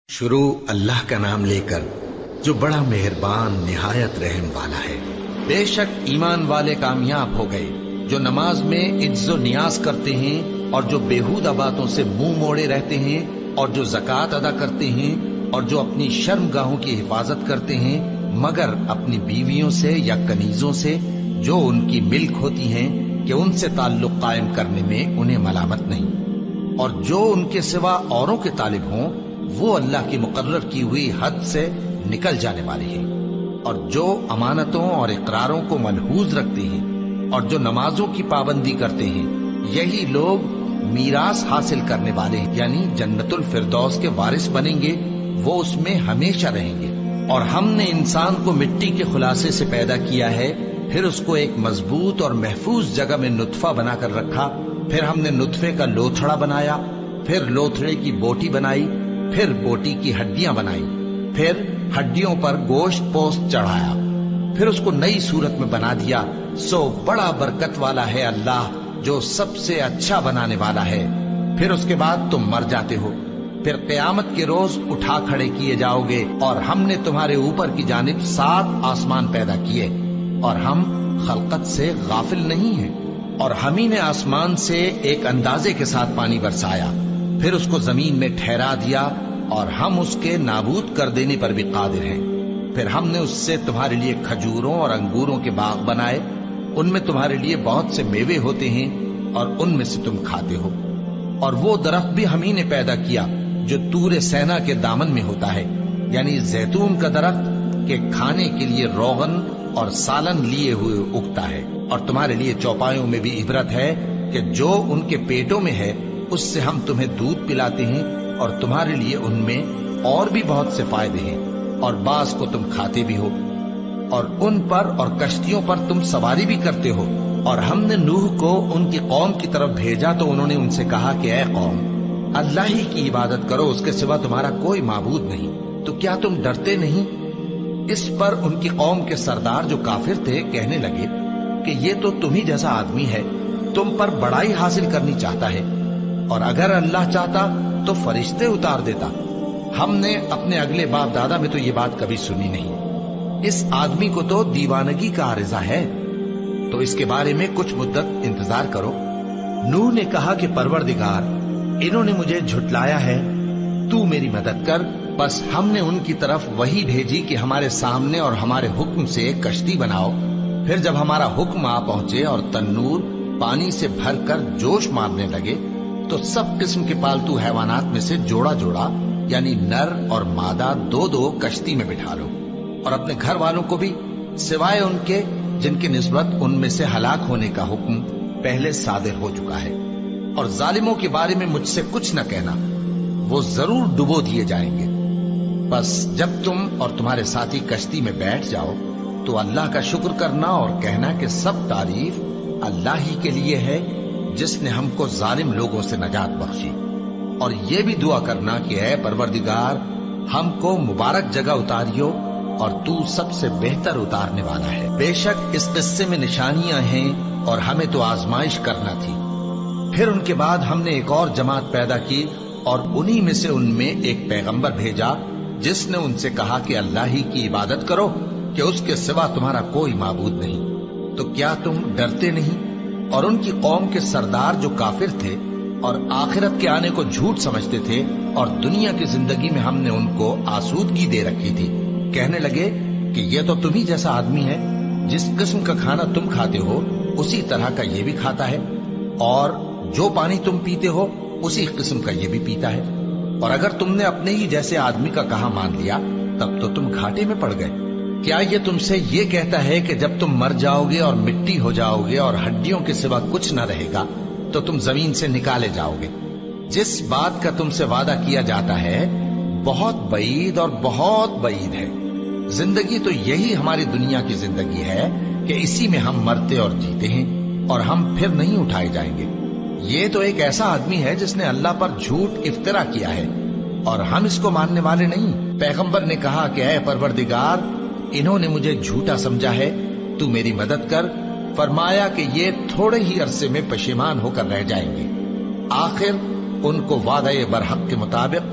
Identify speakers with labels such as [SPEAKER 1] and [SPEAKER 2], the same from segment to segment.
[SPEAKER 1] شروع اللہ کا نام لے کر جو بڑا مہربان نہایت رحم والا ہے۔ بے شک ایمان والے کامیاب ہو گئے جو نماز میں عجز و نیاز کرتے ہیں اور جو بیہودہ باتوں سے منہ موڑے رہتے ہیں اور جو زکوٰۃ ادا کرتے ہیں اور جو اپنی شرم گاہوں کی حفاظت کرتے ہیں مگر اپنی بیویوں سے یا کنیزوں سے جو ان کی ملک ہوتی ہیں کہ ان سے تعلق قائم کرنے میں انہیں ملامت نہیں، اور جو ان کے سوا اوروں کے طالب ہوں وہ اللہ کی مقرر کی ہوئی حد سے نکل جانے والے ہیں، اور جو امانتوں اور اقراروں کو ملحوظ رکھتے ہیں اور جو نمازوں کی پابندی کرتے ہیں یہی لوگ میراث حاصل کرنے والے ہیں، یعنی جنت الفردوس کے وارث بنیں گے، وہ اس میں ہمیشہ رہیں گے۔ اور ہم نے انسان کو مٹی کے خلاصے سے پیدا کیا ہے، پھر اس کو ایک مضبوط اور محفوظ جگہ میں نطفہ بنا کر رکھا، پھر ہم نے نطفے کا لوتھڑا بنایا، پھر لوتھڑے کی بوٹی بنائی، پھر بوٹی کی ہڈیاں بنائی، پھر ہڈیوں پر گوشت پوست چڑھایا، پھر اس کو نئی صورت میں بنا دیا۔ سو بڑا برکت والا ہے اللہ جو سب سے اچھا بنانے والا ہے۔ پھر اس کے بعد تم مر جاتے ہو، پھر قیامت کے روز اٹھا کھڑے کیے جاؤ گے، اور ہم نے تمہارے اوپر کی جانب 7 آسمان پیدا کیے، اور ہم خلقت سے غافل نہیں ہیں۔ اور ہم ہی نے آسمان سے ایک اندازے کے ساتھ پانی برسایا، پھر اس کو زمین میں ٹھہرا دیا، اور ہم اس کے نابود کر دینے پر بھی قادر ہیں۔ پھر ہم نے اس سے تمہارے لیے کھجوروں اور انگوروں کے باغ بنائے، ان میں تمہارے لیے بہت سے میوے ہوتے ہیں اور ان میں سے تم کھاتے ہو۔ اور وہ درخت بھی ہم ہی نے پیدا کیا جو طور سینا کے دامن میں ہوتا ہے، یعنی زیتون کا درخت کہ کھانے کے لیے روغن اور سالن لیے ہوئے اگتا ہے۔ اور تمہارے لیے چوپایوں میں بھی عبرت ہے کہ جو ان کے پیٹوں میں ہے اس سے ہم تمہیں دودھ پلاتے ہیں، اور تمہارے لیے ان میں اور بھی بہت سے فائدے ہیں، اور بعض کو تم کھاتے بھی ہو، اور ان پر اور کشتیوں پر تم سواری بھی کرتے ہو۔ اور ہم نے نوح کو ان کی قوم کی طرف بھیجا تو انہوں نے ان سے کہا کہ اے قوم، اللہ ہی کی عبادت کرو، اس کے سوا تمہارا کوئی معبود نہیں، تو کیا تم ڈرتے نہیں؟ اس پر ان کی قوم کے سردار جو کافر تھے کہنے لگے کہ یہ تو تم ہی جیسا آدمی ہے، تم پر بڑائی حاصل کرنی چاہتا ہے، اور اگر اللہ چاہتا تو فرشتے اتار دیتا۔ ہم نے اپنے اگلے باپ دادا میں تو یہ بات کبھی سنی نہیں، اس آدمی کو تو دیوانگی کا عارضہ ہے، تو اس کے بارے میں کچھ مدت انتظار کرو۔ نوح نے کہا کہ پروردگار، انہوں نے مجھے جھٹلایا ہے، تو میری مدد کر۔ بس ہم نے ان کی طرف وحی بھیجی کہ ہمارے سامنے اور ہمارے حکم سے ایک کشتی بناؤ۔ پھر جب ہمارا حکم آ پہنچے اور تنور پانی سے بھر کر جوش مارنے لگے تو سب قسم کے پالتو حیوانات میں سے جوڑا جوڑا یعنی نر اور مادہ 2 کشتی میں بٹھا لو، اور اپنے گھر والوں کو بھی سوائے ان کے جن کی نسبت ان میں سے ہلاک ہونے کا حکم پہلے صادر ہو چکا ہے۔ اور ظالموں کے بارے میں مجھ سے کچھ نہ کہنا، وہ ضرور ڈبو دیے جائیں گے۔ بس جب تم اور تمہارے ساتھی کشتی میں بیٹھ جاؤ تو اللہ کا شکر کرنا اور کہنا کہ سب تعریف اللہ ہی کے لیے ہے جس نے ہم کو ظالم لوگوں سے نجات بخشی۔ اور یہ بھی دعا کرنا کہ اے پروردگار، ہم کو مبارک جگہ اتاریو، اور تو سب سے بہتر اتارنے والا ہے۔ بے شک اس قصے میں نشانیاں ہیں اور ہمیں تو آزمائش کرنا تھی۔ پھر ان کے بعد ہم نے ایک اور جماعت پیدا کی، اور انہی میں سے ان میں ایک پیغمبر بھیجا جس نے ان سے کہا کہ اللہ ہی کی عبادت کرو کہ اس کے سوا تمہارا کوئی معبود نہیں، تو کیا تم ڈرتے نہیں؟ اور ان کی قوم کے سردار جو کافر تھے اور آخرت کے آنے کو جھوٹ سمجھتے تھے اور دنیا کی زندگی میں ہم نے ان کو آسودگی دے رکھی تھی، کہنے لگے کہ یہ تو تم ہی جیسا آدمی ہے، جس قسم کا کھانا تم کھاتے ہو اسی طرح کا یہ بھی کھاتا ہے، اور جو پانی تم پیتے ہو اسی قسم کا یہ بھی پیتا ہے، اور اگر تم نے اپنے ہی جیسے آدمی کا کہا مان لیا تب تو تم گھاٹے میں پڑ گئے۔ کیا یہ تم سے یہ کہتا ہے کہ جب تم مر جاؤ گے اور مٹی ہو جاؤ گے اور ہڈیوں کے سوا کچھ نہ رہے گا تو تم زمین سے نکالے جاؤ گے؟ جس بات کا تم سے وعدہ کیا جاتا ہے بہت بعید اور بہت بعید ہے۔ زندگی تو یہی ہماری دنیا کی زندگی ہے کہ اسی میں ہم مرتے اور جیتے ہیں، اور ہم پھر نہیں اٹھائے جائیں گے۔ یہ تو ایک ایسا آدمی ہے جس نے اللہ پر جھوٹ افطرا کیا ہے، اور ہم اس کو ماننے والے نہیں۔ پیغمبر نے کہا کہ اے پروردگار، انہوں نے مجھے جھوٹا سمجھا ہے، تو میری مدد کر۔ فرمایا کہ یہ تھوڑے ہی عرصے میں پشیمان ہو کر رہ جائیں گے۔ آخر ان کو وعدہ برحق کے مطابق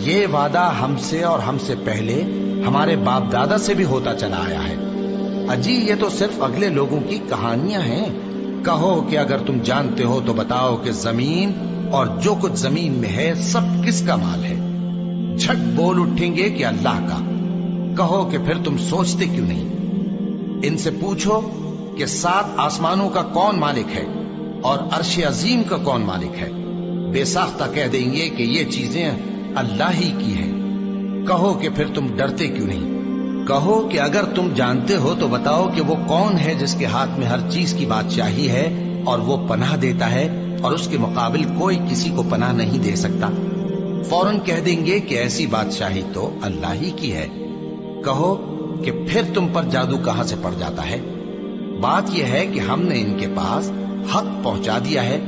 [SPEAKER 1] یہ وعدہ ہم سے اور ہم سے پہلے ہمارے باپ دادا سے بھی ہوتا چلا آیا ہے۔ اجی یہ تو صرف اگلے لوگوں کی کہانیاں ہیں۔ کہو کہ اگر تم جانتے ہو تو بتاؤ کہ زمین اور جو کچھ زمین میں ہے سب کس کا مال ہے؟ جھٹ بول اٹھیں گے کہ اللہ کا۔ کہو کہ پھر تم سوچتے کیوں نہیں؟ ان سے پوچھو کہ 7 آسمانوں کا کون مالک ہے اور عرش عظیم کا کون مالک ہے؟ بے ساختہ کہہ دیں گے کہ یہ چیزیں اللہ ہی کی ہیں۔ کہو کہ پھر تم ڈرتے کیوں نہیں؟ کہو کہ اگر تم جانتے ہو تو بتاؤ کہ وہ کون ہے جس کے ہاتھ میں ہر چیز کی بادشاہی ہے اور وہ پناہ دیتا ہے اور اس کے مقابل کوئی کسی کو پناہ نہیں دے سکتا؟ فوراً کہہ دیں گے کہ ایسی بادشاہی تو اللہ ہی کی ہے۔ کہو کہ پھر تم پر جادو کہاں سے پڑ جاتا ہے؟ بات یہ ہے کہ ہم نے ان کے پاس حق پہنچا دیا ہے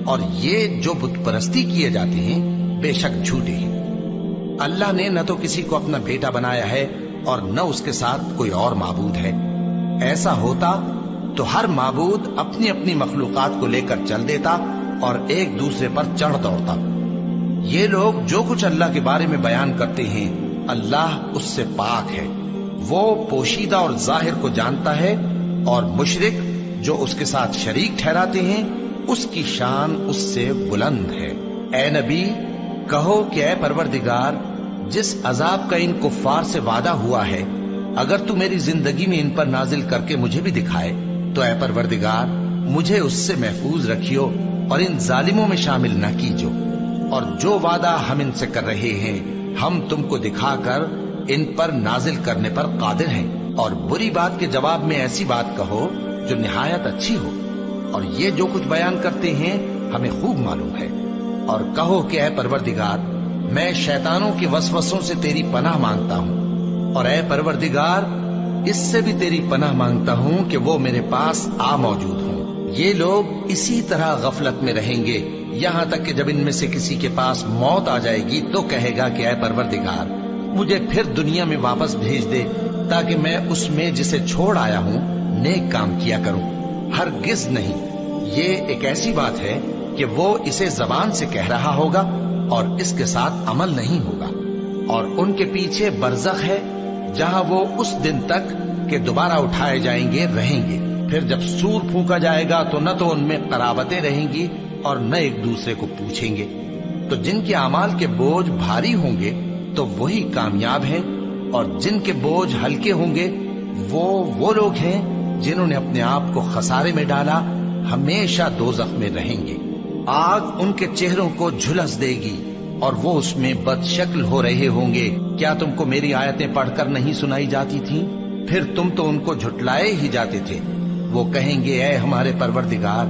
[SPEAKER 1] اور یہ جو بت پرستی کیے جاتے ہیں بے شک جھوٹے ہیں۔ اللہ نے نہ تو کسی کو اپنا بیٹا بنایا ہے اور نہ اس کے ساتھ کوئی اور معبود ہے۔ ایسا ہوتا تو ہر معبود اپنی اپنی مخلوقات کو لے کر چل دیتا اور ایک دوسرے پر چڑھ دوڑتا۔ یہ لوگ جو کچھ اللہ کے بارے میں بیان کرتے ہیں اللہ اس سے پاک ہے، وہ پوشیدہ اور ظاہر کو جانتا ہے، اور مشرک جو اس کے ساتھ شریک ٹھہراتے ہیں اس کی شان اس سے بلند ہے۔ اے نبی کہو کہ اے پروردگار، جس عذاب کا ان کفار سے وعدہ ہوا ہے اگر تو میری زندگی میں ان پر نازل کر کے مجھے بھی دکھائے تو اے پروردگار مجھے اس سے محفوظ رکھیو اور ان ظالموں میں شامل نہ کیجو، اور جو وعدہ ہم ان سے کر رہے ہیں ہم تم کو دکھا کر ان پر نازل کرنے پر قادر ہیں، اور بری بات کے جواب میں ایسی بات کہو جو نہایت اچھی ہو، اور یہ جو کچھ بیان کرتے ہیں ہمیں خوب معلوم ہے۔ اور کہو کہ اے پروردگار میں شیطانوں کے وسوسوں سے تیری پناہ مانگتا ہوں، اور اے پروردگار اس سے بھی تیری پناہ مانگتا ہوں کہ وہ میرے پاس آ موجود ہوں۔ یہ لوگ اسی طرح غفلت میں رہیں گے یہاں تک کہ جب ان میں سے کسی کے پاس موت آ جائے گی تو کہے گا کہ اے پروردگار مجھے پھر دنیا میں واپس بھیج دے تاکہ میں اس میں جسے چھوڑ آیا ہوں نیک کام کیا کروں۔ ہرگز نہیں، یہ ایک ایسی بات ہے کہ وہ اسے زبان سے کہہ رہا ہوگا اور اس کے ساتھ عمل نہیں ہوگا، اور ان کے پیچھے برزخ ہے جہاں وہ اس دن تک کہ دوبارہ اٹھائے جائیں گے رہیں گے۔ پھر جب سور پھونکا جائے گا تو نہ تو ان میں قرابتیں رہیں گی اور نہ ایک دوسرے کو پوچھیں گے۔ تو جن کے اعمال کے بوجھ بھاری ہوں گے تو وہی کامیاب ہیں، اور جن کے بوجھ ہلکے ہوں گے وہ لوگ ہیں جنہوں نے اپنے آپ کو خسارے میں ڈالا، ہمیشہ دوزخ میں رہیں گے۔ آگ ان کے چہروں کو جھلس دے گی اور وہ اس میں بد شکل ہو رہے ہوں گے۔ کیا تم کو میری آیتیں پڑھ کر نہیں سنائی جاتی تھیں؟ پھر تم تو ان کو جھٹلائے ہی جاتے تھے۔ وہ کہیں گے اے ہمارے پروردگار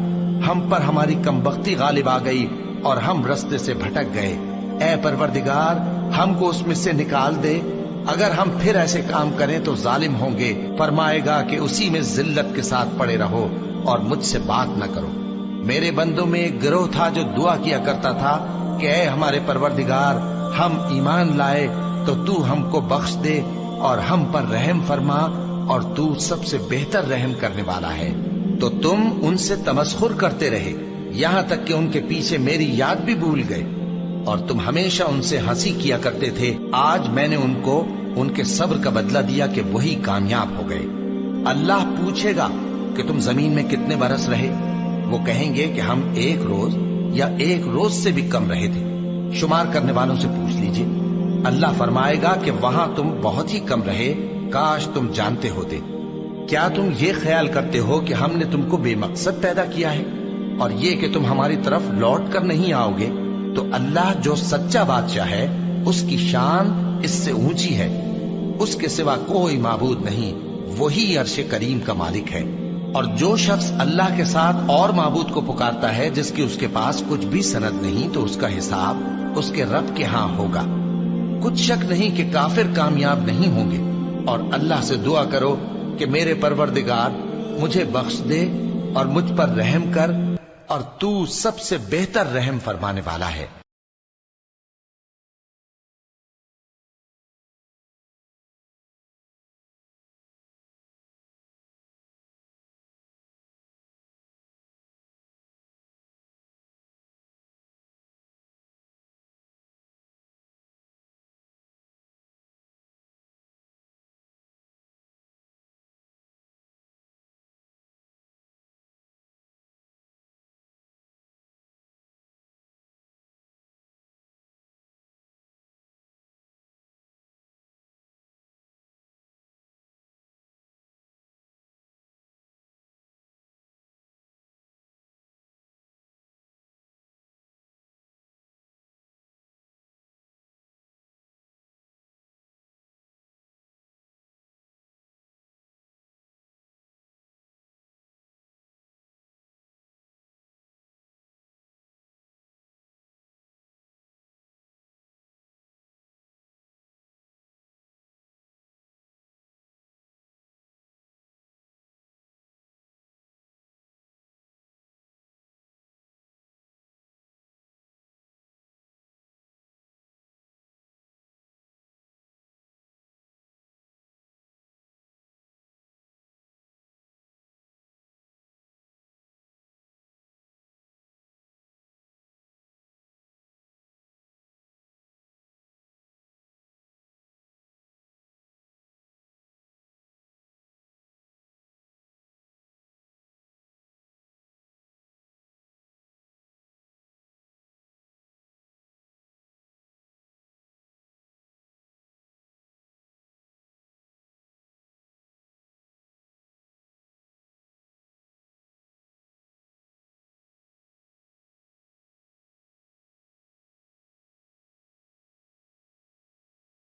[SPEAKER 1] ہم پر ہماری کمبختی غالب آ گئی اور ہم رستے سے بھٹک گئے، اے پروردگار ہم کو اس میں سے نکال دے، اگر ہم پھر ایسے کام کریں تو ظالم ہوں گے۔ فرمائے گا کہ اسی میں ذلت کے ساتھ پڑے رہو اور مجھ سے بات نہ کرو۔ میرے بندوں میں ایک گروہ تھا جو دعا کیا کرتا تھا کہ اے ہمارے پروردگار ہم ایمان لائے تو تو ہم کو بخش دے اور ہم پر رحم فرما، اور تو سب سے بہتر رحم کرنے والا ہے۔ تو تم ان سے تمسخر کرتے رہے یہاں تک کہ ان کے پیچھے میری یاد بھی بھول گئے، اور تم ہمیشہ ان سے ہنسی کیا کرتے تھے۔ آج میں نے ان کو ان کے صبر کا بدلہ دیا کہ وہی کامیاب ہو گئے۔ اللہ پوچھے گا کہ تم زمین میں کتنے برس رہے؟ وہ کہیں گے کہ ہم 1 روز یا 1 روز سے بھی کم رہے تھے۔ شمار کرنے والوں سے پوچھ لیجئے۔ اللہ فرمائے گا کہ وہاں تم بہت ہی کم رہے، کاش تم جانتے ہوتے۔ کیا تم یہ خیال کرتے ہو کہ ہم نے تم کو بے مقصد پیدا کیا ہے اور یہ کہ تم ہماری طرف لوٹ کر نہیں آؤ گے؟ تو اللہ جو سچا بادشاہ ہے اس کی شان اس سے اونچی ہے، اس کے سوا کوئی معبود نہیں، وہی عرش کریم کا مالک ہے۔ اور جو شخص اللہ کے ساتھ اور معبود کو پکارتا ہے جس کی اس کے پاس کچھ بھی سند نہیں تو اس کا حساب اس کے رب کے ہاں ہوگا۔ کچھ شک نہیں کہ کافر کامیاب نہیں ہوں گے، اور اللہ سے دعا کرو کہ میرے پروردگار مجھے بخش دے اور مجھ پر رحم کر، اور تو سب سے بہتر رحم فرمانے والا ہے۔